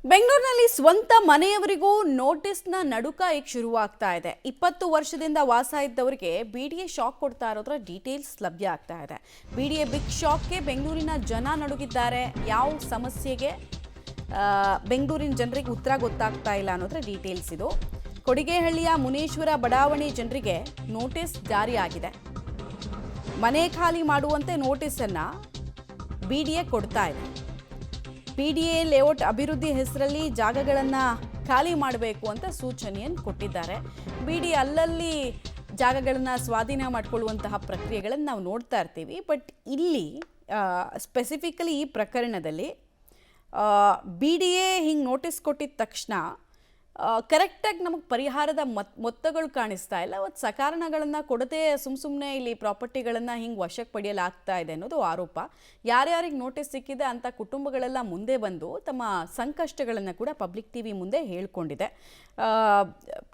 ಬೆಂಗಳೂರಿನಲ್ಲಿ ಸ್ವಂತ ಮನೆಯವರಿಗೂ ನೋಟಿಸ್ನ ನಡುಕ ಈಗ ಶುರುವಾಗ್ತಾ ಇದೆ. 20 ವರ್ಷದಿಂದ ವಾಸ ಇದ್ದವರಿಗೆ ಬಿಡಿಎ ಶಾಕ್ ಕೊಡ್ತಾ ಇರೋದ್ರ ಡೀಟೇಲ್ಸ್ ಲಭ್ಯ ಆಗ್ತಾ ಇದೆ. ಬಿಡಿಎ ಬಿಗ್ ಶಾಕ್ಗೆ ಬೆಂಗಳೂರಿನ ಜನ ನಡುಗಿದ್ದಾರೆ. ಯಾವ ಸಮಸ್ಯೆಗೆ ಬೆಂಗಳೂರಿನ ಜನರಿಗೆ ಉತ್ತರ ಗೊತ್ತಾಗ್ತಾ ಇಲ್ಲ ಅನ್ನೋದ್ರ ಡೀಟೇಲ್ಸ್ ಇದು. ಕೊಡಿಗೆಹಳ್ಳಿಯ ಮುನೇಶ್ವರ ಬಡಾವಣೆ ಜನರಿಗೆ ನೋಟಿಸ್ ಜಾರಿಯಾಗಿದೆ. ಮನೆ ಖಾಲಿ ಮಾಡುವಂತೆ ನೋಟಿಸನ್ನು ಬಿಡಿಎ ಕೊಡ್ತಾ ಇದೆ. ಬಿಡಿಎ ಲೇಔಟ್ ಅಭಿವೃದ್ಧಿ ಹೆಸರಲ್ಲಿ ಜಾಗಗಳನ್ನು ಖಾಲಿ ಮಾಡಬೇಕು ಅಂತ ಸೂಚನೆಯನ್ನು ಕೊಟ್ಟಿದ್ದಾರೆ. ಬಿಡಿಎ ಅಲ್ಲಲ್ಲಿ ಜಾಗಗಳನ್ನು ಸ್ವಾಧೀನ ಮಾಡಿಕೊಳ್ಳುವಂತಹ ಪ್ರಕ್ರಿಯೆಗಳನ್ನು ನಾವು ನೋಡ್ತಾ ಇರ್ತೀವಿ. ಬಟ್ ಇಲ್ಲಿ ಸ್ಪೆಸಿಫಿಕಲಿ ಈ ಪ್ರಕರಣದಲ್ಲಿ ಬಿಡಿಎ ಹಿಂಗೆ ನೋಟಿಸ್ ಕೊಟ್ಟಿದ ತಕ್ಷಣ ಕರೆಕ್ಟಾಗಿ ನಮಗೆ ಪರಿಹಾರದ ಮೊತ್ತಗಳು ಕಾಣಿಸ್ತಾ ಇಲ್ಲ. ಅವತ್ತು ಸಕಾರಣಗಳನ್ನು ಕೊಡದೆ ಸುಮ್ಮನೆ ಇಲ್ಲಿ ಪ್ರಾಪರ್ಟಿಗಳನ್ನು ಹಿಂಗೆ ವಶಕ್ಕೆ ಪಡೆಯಲಾಗ್ತಾ ಇದೆ ಅನ್ನೋದು ಆರೋಪ. ಯಾರ್ಯಾರಿಗೆ ನೋಟಿಸ್ ಸಿಕ್ಕಿದೆ ಅಂತ ಕುಟುಂಬಗಳೆಲ್ಲ ಮುಂದೆ ಬಂದು ತಮ್ಮ ಸಂಕಷ್ಟಗಳನ್ನು ಕೂಡ ಪಬ್ಲಿಕ್ ಟಿವಿ ಮುಂದೆ ಹೇಳ್ಕೊಂಡಿದೆ.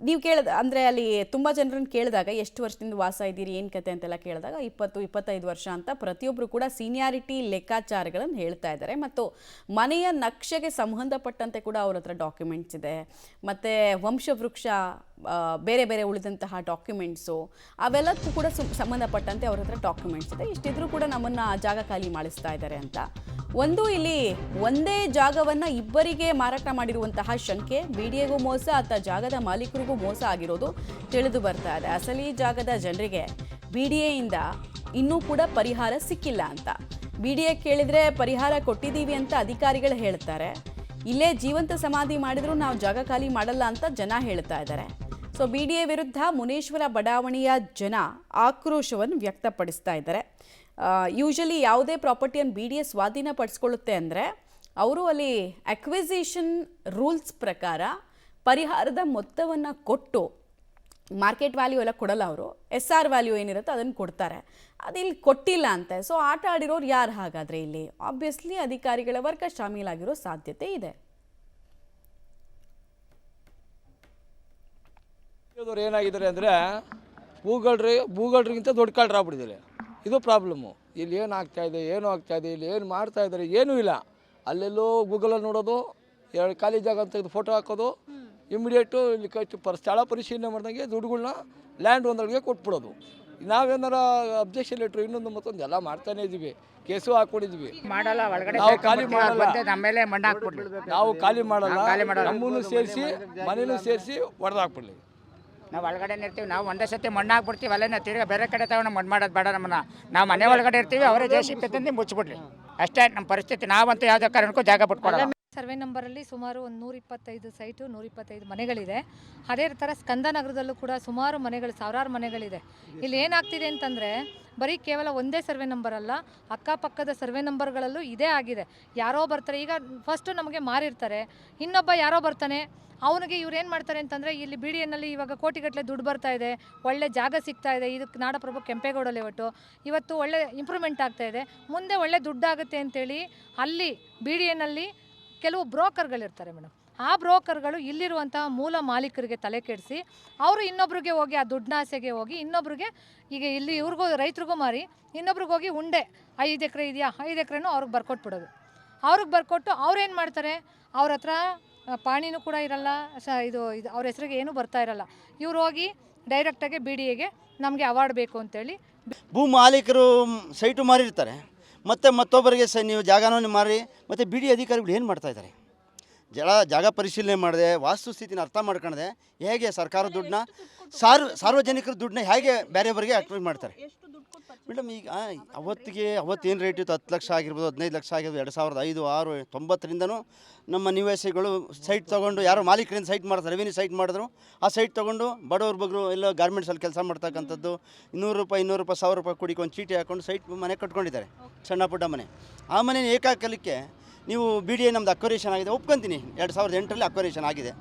ನೀವು ಅಂದರೆ ಅಲ್ಲಿ ತುಂಬ ಜನರನ್ನು ಕೇಳಿದಾಗ ಎಷ್ಟು ವರ್ಷದಿಂದ ವಾಸ ಇದ್ದೀರಿ, ಏನು ಕತೆ ಅಂತೆಲ್ಲ ಕೇಳಿದಾಗ 20-25 ವರ್ಷ ಅಂತ ಪ್ರತಿಯೊಬ್ಬರು ಕೂಡ ಸೀನಿಯಾರಿಟಿ ಲೆಕ್ಕಾಚಾರಗಳನ್ನು ಹೇಳ್ತಾ ಇದ್ದಾರೆ. ಮತ್ತು ಮನೆಯ ನಕ್ಷೆಗೆ ಸಂಬಂಧಪಟ್ಟಂತೆ ಕೂಡ ಅವ್ರ ಹತ್ರ ಡಾಕ್ಯುಮೆಂಟ್ಸ್ ಇದೆ. ಮತ್ತು ವಂಶವೃಕ್ಷ, ಬೇರೆ ಬೇರೆ ಉಳಿದಂತಹ ಡಾಕ್ಯುಮೆಂಟ್ಸು ಅವೆಲ್ಲಕ್ಕೂ ಕೂಡ ಸಂಬಂಧಪಟ್ಟಂತೆ ಅವ್ರ ಹತ್ರ ಡಾಕ್ಯುಮೆಂಟ್ಸ್ ಇದೆ. ಇಷ್ಟಿದ್ರೂ ಕೂಡ ನಮ್ಮನ್ನು ಜಾಗ ಖಾಲಿ ಮಾಡಿಸ್ತಾ ಇದ್ದಾರೆ ಅಂತ. ಇಲ್ಲಿ ಒಂದೇ ಜಾಗವನ್ನು ಇಬ್ಬರಿಗೆ ಮಾರಾಟ ಮಾಡಿರುವಂತಹ ಶಂಕೆ, ಬಿಡಿಎಗೂ ಮೋಸ ಅಥವಾ ಜಾಗದ ಮಾಲೀಕರಿಗೂ ಮೋಸ ಆಗಿರೋದು ತಿಳಿದು ಬರ್ತಾ ಇದೆ. ಅಸಲಿ ಜಾಗದ ಜನರಿಗೆ ಬಿಡಿಎಯಿಂದ ಇನ್ನೂ ಕೂಡ ಪರಿಹಾರ ಸಿಕ್ಕಿಲ್ಲ ಅಂತ. ಬಿಡಿಎ ಕೇಳಿದರೆ ಪರಿಹಾರ ಕೊಟ್ಟಿದ್ದೀವಿ ಅಂತ ಅಧಿಕಾರಿಗಳು ಹೇಳ್ತಾರೆ. ಇಲ್ಲೇ ಜೀವಂತ ಸಮಾಧಿ ಮಾಡಿದ್ರು ನಾವು ಜಾಗ ಖಾಲಿ ಮಾಡಲ್ಲ ಅಂತ ಜನ ಹೇಳ್ತಾ ಇದ್ದಾರೆ. ಸೊ ಬಿಡಿಎ ವಿರುದ್ಧ ಮುನೇಶ್ವರ ಬಡಾವಣೆಯ ಜನ ಆಕ್ರೋಶವನ್ನು ವ್ಯಕ್ತಪಡಿಸ್ತಾ ಇದ್ದಾರೆ. ಯೂಶಲಿ ಯಾವುದೇ ಪ್ರಾಪರ್ಟಿಯನ್ನು ಬಿಡಿಎ ಸ್ವಾಧೀನಪಡಿಸ್ಕೊಳ್ಳುತ್ತೆ ಅಂದರೆ ಅವರು ಅಲ್ಲಿ ಅಕ್ವಿಸಿಷನ್ ರೂಲ್ಸ್ ಪ್ರಕಾರ ಪರಿಹಾರದ ಮೊತ್ತವನ್ನು ಕೊಟ್ಟು, ಮಾರ್ಕೆಟ್ ವ್ಯಾಲ್ಯೂ ಎಲ್ಲ ಕೊಡಲ್ಲ ಅವರು, SR ವ್ಯಾಲ್ಯೂ ಏನಿರುತ್ತೆ ಅದನ್ನು ಕೊಡ್ತಾರೆ. ಅದು ಇಲ್ಲಿ ಕೊಟ್ಟಿಲ್ಲ ಅಂತೆ. ಸೊ ಆಟ ಆಡಿರೋರು ಯಾರು ಹಾಗಾದರೆ? ಇಲ್ಲಿ ಆಬ್ವಿಯಸ್ಲಿ ಅಧಿಕಾರಿಗಳ ವರ್ಗ ಶಾಮೀಲಾಗಿರೋ ಸಾಧ್ಯತೆ ಇದೆ. ಏನಾಗಿದ್ದಾರೆ ಅಂದರೆ ಭೂಗಳ್ರಿಗಿಂತ ದೊಡ್ಡ ಕಳ್ಳರು ಆಗ್ಬಿಟ್ಟಿದ್ದಾರೆ. ಇದು ಪ್ರಾಬ್ಲಮ್ಮು. ಇಲ್ಲಿ ಏನು ಆಗ್ತಾಯಿದೆ, ಏನು ಆಗ್ತಾಯಿದೆ, ಇಲ್ಲಿ ಏನು ಮಾಡ್ತಾ ಇದ್ದಾರೆ, ಏನೂ ಇಲ್ಲ. ಅಲ್ಲೆಲ್ಲೋ ಗೂಗಲಲ್ಲಿ ನೋಡೋದು, ಎರಡು ಖಾಲಿ ಜಾಗ ಅಂತ ತೆಗೆದು ಫೋಟೋ ಹಾಕೋದು, ಇಮಿಡಿಯೇಟು ಇಲ್ಲಿ ಸ್ಥಳ ಪರಿಶೀಲನೆ ಮಾಡಿದಂಗೆ ದುಡ್ಡುಗಳನ್ನ ಲ್ಯಾಂಡ್ ಓನರ್ಗೆ ಕೊಟ್ಬಿಡೋದು. ನಾವೇನಾರ ಅಬ್ಜೆಕ್ಷನ್ ಲೆಟ್ರು ಇನ್ನೊಂದು ಮತ್ತೊಂದು ಎಲ್ಲ ಮಾಡ್ತಾನೆ ಇದ್ದೀವಿ, ಕೇಸು ಹಾಕ್ಕೊಂಡಿದ್ವಿ. ಮಾಡಲ್ಲ, ಒಳಗಡೆ ನಾವು ಖಾಲಿ ಮಾಡಲ್ಲ, ನಮ್ಮೇಲೆ ಮಣ್ಣು ಹಾಕ್ಬಿಡ್ಲಿ. ನಾವು ಖಾಲಿ ಮಾಡಲ್ಲ, ನಮ್ಮನ್ನು ಸೇರಿಸಿ ಮನೇನೂ ಸೇರಿಸಿ ಹೊಡೆದಾಕ್ಬಿಡ್ಲಿ. ನಾವು ಒಳಗಡೆ ಇರ್ತೀವಿ, ನಾವು ಒಂದೇ ಸತಿ ಮಣ್ಣು ಹಾಕ್ಬಿಡ್ತೀವಿ. ಅಲ್ಲೇನ ತಿರ್ಗಿ ಬೇರೆ ಕಡೆ ತಗೊಂಡು ಮಣ್ಣು ಮಾಡೋದು ಬೇಡ. ನಮ್ಮನ್ನ ನಾವು ಮನೆ ಒಳಗಡೆ ಇರ್ತೀವಿ, ಅವರೇ JCB ತಂದು ಮುಚ್ಚಿಬಿಡ್ಲಿ. ಅಷ್ಟೇ ನಮ್ಮ ಪರಿಸ್ಥಿತಿ. ನಾವಂತೂ ಯಾವುದೇ ಕಾರಣಕ್ಕೂ ಜಾಗ ಬಿಟ್ಕೊಡಲ್ಲ. ಸರ್ವೆ ನಂಬರಲ್ಲಿ ಸುಮಾರು ಒಂದು 125 ಸೈಟು, 125 ಮನೆಗಳಿದೆ. ಅದೇ ಥರ ಸ್ಕಂದನಗರದಲ್ಲೂ ಕೂಡ ಸುಮಾರು ಮನೆಗಳು, ಸಾವಿರಾರು ಮನೆಗಳಿದೆ. ಇಲ್ಲಿ ಏನಾಗ್ತಿದೆ ಅಂತಂದರೆ ಬರೀ ಕೇವಲ ಒಂದೇ ಸರ್ವೆ ನಂಬರ್ ಅಲ್ಲ, ಅಕ್ಕಪಕ್ಕದ ಸರ್ವೆ ನಂಬರ್ಗಳಲ್ಲೂ ಇದೇ ಆಗಿದೆ. ಯಾರೋ ಬರ್ತಾರೆ, ಈಗ ಫಸ್ಟು ನಮಗೆ ಮಾರಿರ್ತಾರೆ, ಇನ್ನೊಬ್ಬ ಯಾರೋ ಬರ್ತಾನೆ, ಅವನಿಗೆ ಇವ್ರು ಏನು ಮಾಡ್ತಾರೆ ಅಂತಂದರೆ ಇಲ್ಲಿ ಬಿಡಿಎನಲ್ಲಿ ಇವಾಗ ಕೋಟಿಗಟ್ಟಲೆ ದುಡ್ಡು ಬರ್ತಾ ಇದೆ, ಒಳ್ಳೆ ಜಾಗ ಸಿಗ್ತಾ ಇದೆ. ಇದಕ್ಕೆ ನಾಡಪ್ರಭು ಕೆಂಪೇಗೌಡ ಲೇಔಟು ಇವತ್ತು ಒಳ್ಳೆ ಇಂಪ್ರೂವ್ಮೆಂಟ್ ಆಗ್ತಾ ಇದೆ, ಮುಂದೆ ಒಳ್ಳೆ ದುಡ್ಡಾಗುತ್ತೆ ಅಂತೇಳಿ ಅಲ್ಲಿ ಬಿಡಿಎನಲ್ಲಿ ಕೆಲವು ಬ್ರೋಕರ್ಗಳಿರ್ತಾರೆ ಮೇಡಮ್. ಆ ಬ್ರೋಕರ್ಗಳು ಇಲ್ಲಿರುವಂತಹ ಮೂಲ ಮಾಲೀಕರಿಗೆ ತಲೆ ಕೆಡಿಸಿ ಅವರು ಇನ್ನೊಬ್ರಿಗೆ ಹೋಗಿ ಆ ದುಡ್ಡಾಸೆಗೆ ಹೋಗಿ ಇನ್ನೊಬ್ರಿಗೆ, ಈಗ ಇಲ್ಲಿ ಇವ್ರಿಗೂ ರೈತರಿಗೂ ಮಾರಿ ಇನ್ನೊಬ್ರಿಗೆ ಹೋಗಿ ಉಂಡೆ 5 ಎಕರೆ ಇದೆಯಾ, 5 ಎಕರೆನೂ ಅವ್ರಿಗೆ ಬರ್ಕೊಟ್ಬಿಡೋದು. ಅವ್ರಿಗೆ ಬರ್ಕೊಟ್ಟು ಅವ್ರು ಏನು ಮಾಡ್ತಾರೆ, ಅವ್ರ ಹತ್ರ ಪಾಣಿನೂ ಕೂಡ ಇರಲ್ಲ, ಇದು ಅವ್ರ ಹೆಸರಿಗೆ ಏನೂ ಬರ್ತಾ ಇರಲ್ಲ. ಇವ್ರು ಹೋಗಿ ಡೈರೆಕ್ಟಾಗಿ ಬಿಡಿಎಗೆ ನಮಗೆ ಅವಾರ್ಡ್ ಬೇಕು ಅಂತೇಳಿ ಭೂ ಮಾಲೀಕರು ಸೈಟು ಮಾರಿರ್ತಾರೆ, ಮತ್ತು ಮತ್ತೊಬ್ಬರಿಗೆ ನೀವು ಜಾಗನೂ ಮಾರಿ, ಮತ್ತು ಬಿಡಿ ಅಧಿಕಾರಿಗಳು ಏನು ಮಾಡ್ತಾಯಿದ್ದಾರೆ? ಜಾಗ ಪರಿಶೀಲನೆ ಮಾಡಿದೆ, ವಾಸ್ತುಸ್ಥಿತಿನ ಅರ್ಥ ಮಾಡ್ಕೊಂಡೆ ಹೇಗೆ ಸರ್ಕಾರ ದುಡ್ಡನ್ನ ಸಾರ್ವಜನಿಕರ ದುಡ್ಡನ್ನ ಹೇಗೆ ಬೇರೆಯವರಿಗೆ ಅಕ್ವೈರ್ ಮಾಡ್ತಾರೆ ಮೇಡಮ್? ಈಗ ಅವತ್ತೇನು ರೇಟ್ ಇತ್ತು, 10 ಲಕ್ಷ ಆಗಿರ್ಬೋದು, 15 ಲಕ್ಷ ಆಗಿರ್ಬೋದು, 2005, 6, 90ರಿಂದನೂ ನಮ್ಮ ನಿವಾಸಿಗಳು ಸೈಟ್ ತೊಗೊಂಡು, ಯಾರೋ ಮಾಲೀಕರಿಂದ ಸೈಟ್ ಮಾಡ್ತಾರೆ, ರೆವಿನ್ಯೂ ಸೈಟ್ ಮಾಡಿದ್ರು, ಆ ಸೈಟ್ ತೊಗೊಂಡು ಬಡವ್ರ ಬಗ್ರು ಎಲ್ಲ ಗಾರ್ಮೆಂಟ್ಸಲ್ಲಿ ಕೆಲಸ ಮಾಡ್ತಕ್ಕಂಥದ್ದು, 200 ರೂಪಾಯಿ 100 ರೂಪಾಯಿ ಕುಡಿಗೆ ಒಂದು ಚೀಟಿ ಹಾಕ್ಕೊಂಡು ಸೈಟ್ ಮನೆ ಕಟ್ಕೊಂಡಿದ್ದಾರೆ, ಸಣ್ಣ ಪುಟ್ಟ ಮನೆ. ಆ ಮನೆ ಏಕಾಕಲಿಕ್ಕೆ ನೀವು ಬಿಡಿಎ ನಮ್ದು ಅಕ್ವರೇಷನ್ ಆಗಿದೆ, ಒಪ್ಕೊಂತೀನಿ, 2008ರಲ್ಲಿ ಅಕ್ವರೇಷನ್ ಆಗಿದೆ.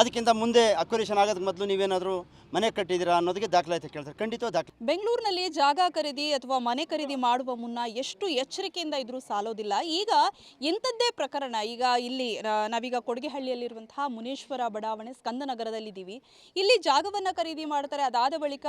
ಅದಕ್ಕಿಂತ ಮುಂದೆ ಅಕ್ಯುರೇಷನ್ ಆಗೋದಕ್ಕೆ ಮೊದಲು ನೀವೇನಾದರೂ ಮನೆ ಕಟ್ಟಿದ್ದೀರಾ ಅನ್ನೋದಕ್ಕೆ ದಾಖಲಾತಿ ಕೇಳ್ತಾರೆ. ಖಂಡಿತ ದಾಖಲೆ. ಬೆಂಗಳೂರಿನಲ್ಲಿ ಜಾಗ ಖರೀದಿ ಅಥವಾ ಮನೆ ಖರೀದಿ ಮಾಡುವ ಮುನ್ನ ಎಷ್ಟು ಎಚ್ಚರಿಕೆಯಿಂದ ಇದ್ರೂ ಸಾಲೋದಿಲ್ಲ. ಈಗ ಎಂಥದ್ದೇ ಪ್ರಕರಣ, ಈಗ ಇಲ್ಲಿ ನಾವೀಗ ಕೊಡಗೆಹಳ್ಳಿಯಲ್ಲಿರುವಂತಹ ಮುನೇಶ್ವರ ಬಡಾವಣೆ ಸ್ಕಂದನಗರದಲ್ಲಿದ್ದೀವಿ. ಇಲ್ಲಿ ಜಾಗವನ್ನು ಖರೀದಿ ಮಾಡ್ತಾರೆ, ಅದಾದ ಬಳಿಕ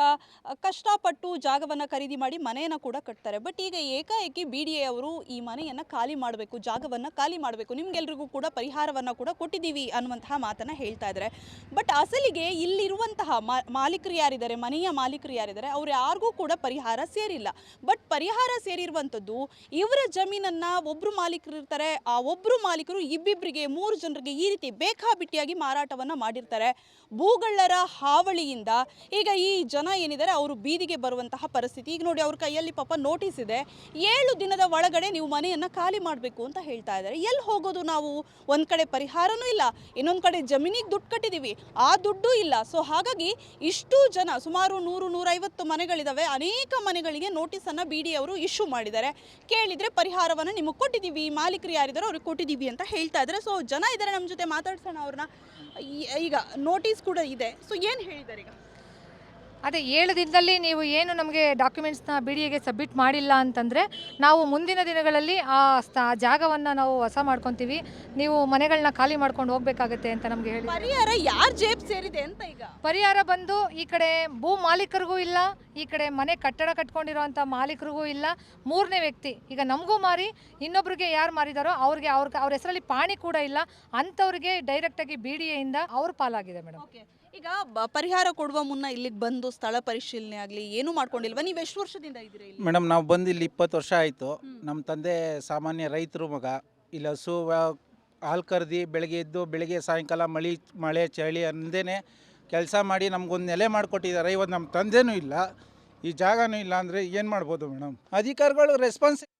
ಕಷ್ಟಪಟ್ಟು ಜಾಗವನ್ನು ಖರೀದಿ ಮಾಡಿ ಮನೆಯನ್ನು ಕೂಡ ಕಟ್ತಾರೆ. ಬಟ್ ಈಗ ಏಕಾಏಕಿ BDA ಅವರು ಈ ಮನೆಯನ್ನು ಖಾಲಿ ಮಾಡಬೇಕು, ಜಾಗವನ್ನು ಖಾಲಿ ಮಾಡಬೇಕು, ನಿಮ್ಗೆಲ್ರಿಗೂ ಕೂಡ ಪರಿಹಾರವನ್ನು ಕೂಡ ಕೊಟ್ಟಿದ್ದೀವಿ ಅನ್ನುವಂತಹ ಮಾತನ್ನು ಹೇಳ್ತಾ ಇದ್ದಾರೆ. ಬಟ್ ಅಸಲಿಗೆ ಇಲ್ಲಿರುವಂತಹ ಮಾಲೀಕರು ಯಾರಿದ್ದಾರೆ, ಮನೆಯ ಮಾಲೀಕರು ಯಾರಿದ್ದಾರೆ, ಅವ್ರು ಯಾರಿಗೂ ಕೂಡ ಪರಿಹಾರ ಸೇರಿಲ್ಲ. ಬಟ್ ಪರಿಹಾರ ಸೇರಿರುವಂಥದ್ದು ಇವರ ಜಮೀನನ್ನು ಒಬ್ಬರು ಮಾಲೀಕರು ಇರ್ತಾರೆ, ಆ ಒಬ್ಬರು ಮಾಲೀಕರು ಇಬ್ಬಿಬ್ಬರಿಗೆ 3 ಜನರಿಗೆ ಈ ರೀತಿ ಬೇಕಾಬಿಟ್ಟಿಯಾಗಿ ಮಾರಾಟವನ್ನು ಮಾಡಿರ್ತಾರೆ. ಭೂಗಳ್ಳರ ಹಾವಳಿಯಿಂದ ಈಗ ಈ ಜನ ಏನಿದ್ದಾರೆ ಅವರು ಬೀದಿಗೆ ಬರುವಂತಹ ಪರಿಸ್ಥಿತಿ. ಈಗ ನೋಡಿ, ಅವ್ರ ಕೈಯಲ್ಲಿ ಪಾಪ ನೋಟಿಸ್ ಇದೆ, 7 ದಿನದ ಒಳಗಡೆ ನೀವು ಮನೆಯನ್ನು ಖಾಲಿ ಮಾಡಬೇಕು ಅಂತ ಹೇಳ್ತಾ ಇದ್ದಾರೆ. ಎಲ್ಲಿ ಹೋಗೋದು ನಾವು? ಒಂದು ಕಡೆ ಪರಿಹಾರನೂ ಇಲ್ಲ, ಇನ್ನೊಂದು ಕಡೆ ಜಮೀನಿಗೆ ದುಡ್ಡು ಕಟ್ಟಿದ್ದೀವಿ, ಆ ದುಡ್ಡು ಇಲ್ಲ. ಸೊ ಹಾಗಾಗಿ ಇಷ್ಟು ಜನ, ಸುಮಾರು 100-150 ಮನೆಗಳಿದಾವೆ, ಅನೇಕ ಮನೆಗಳಿಗೆ ನೋಟಿಸನ್ನು BDA ಅವರು ಇಶ್ಯೂ ಮಾಡಿದ್ದಾರೆ. ಕೇಳಿದರೆ ಪರಿಹಾರವನ್ನು ನಿಮಗೆ ಕೊಟ್ಟಿದ್ದೀವಿ, ಮಾಲೀಕರು ಯಾರಿದ್ದಾರೆ ಅವ್ರಿಗೆ ಕೊಟ್ಟಿದ್ದೀವಿ ಅಂತ ಹೇಳ್ತಾ ಇದ್ದಾರೆ. ಸೊ ಜನ ಇದ್ದಾರೆ ನಮ್ಮ ಜೊತೆ, ಮಾತಾಡ್ಸೋಣ ಅವ್ರನ್ನ. ಈಗ ನೋಟಿಸ್ ಕೂಡ ಇದೆ, ಸೊ ಏನು ಹೇಳಿದ್ದಾರೆ ಈಗ? ಅದೇ 7 ದಿನದಲ್ಲಿ ನೀವು ಏನು ನಮಗೆ ಡಾಕ್ಯುಮೆಂಟ್ಸ್ನ BDAಗೆ ಸಬ್ಮಿಟ್ ಮಾಡಿಲ್ಲ ಅಂತಂದರೆ ನಾವು ಮುಂದಿನ ದಿನಗಳಲ್ಲಿ ಆ ಜಾಗವನ್ನು ನಾವು ವಶ ಮಾಡ್ಕೊತೀವಿ, ನೀವು ಮನೆಗಳನ್ನ ಖಾಲಿ ಮಾಡ್ಕೊಂಡು ಹೋಗಬೇಕಾಗತ್ತೆ ಅಂತ ನಮಗೆ ಹೇಳಿ. ಪರಿಹಾರ ಯಾರ ಜೇಬ್ ಸೇರಿದೆ ಅಂತ ಈಗ? ಪರಿಹಾರ ಬಂದು ಈ ಕಡೆ ಭೂ ಮಾಲೀಕರಿಗೂ ಇಲ್ಲ, ಈ ಕಡೆ ಮನೆ ಕಟ್ಟಡ ಕಟ್ಕೊಂಡಿರೋವಂಥ ಮಾಲೀಕರಿಗೂ ಇಲ್ಲ. 3ನೇ ವ್ಯಕ್ತಿ, ಈಗ ನಮಗೂ ಮಾರಿ ಇನ್ನೊಬ್ರಿಗೆ ಯಾರು ಮಾರಿದಾರೋ ಅವ್ರ ಹೆಸರಲ್ಲಿ ಪಾಣಿ ಕೂಡ ಇಲ್ಲ, ಅಂಥವ್ರಿಗೆ ಡೈರೆಕ್ಟಾಗಿ BDAಯಿಂದ ಅವ್ರ ಪಾಲಾಗಿದೆ ಮೇಡಮ್. ಈಗ ಪರಿಹಾರ ಕೊಡುವ ಮುನ್ನ ಇಲ್ಲಿಗೆ ಬಂದು ಸ್ಥಳ ಪರಿಶೀಲನೆ ಆಗಲಿ ಏನೂ ಮಾಡ್ಕೊಂಡಿಲ್ವಾ? ನೀವು ಎಷ್ಟು ವರ್ಷದಿಂದ ಇದ್ದೀರಾ ಇಲ್ಲಿ? ಮೇಡಮ್, ನಾವು ಬಂದು ಇಲ್ಲಿ 20 ವರ್ಷ ಆಯಿತು. ನಮ್ಮ ತಂದೆ ಸಾಮಾನ್ಯ ರೈತರು ಮಗ. ಇಲ್ಲಿ ಹಸು ಹಾಲು ಕರೆದಿ ಬೆಳಗ್ಗೆ ಸಾಯಂಕಾಲ ಮಳೆ ಚಳಿ ಅಂದೇ ಕೆಲಸ ಮಾಡಿ ನಮಗೊಂದು ನೆಲೆ ಮಾಡಿಕೊಟ್ಟಿದ್ದಾರೆ. ಇವತ್ತು ನಮ್ಮ ತಂದೆನೂ ಇಲ್ಲ, ಈ ಜಾಗನೂ ಇಲ್ಲ ಅಂದರೆ ಏನು ಮಾಡ್ಬೋದು ಮೇಡಮ್? ಅಧಿಕಾರಿಗಳು ರೆಸ್ಪಾನ್ಸ್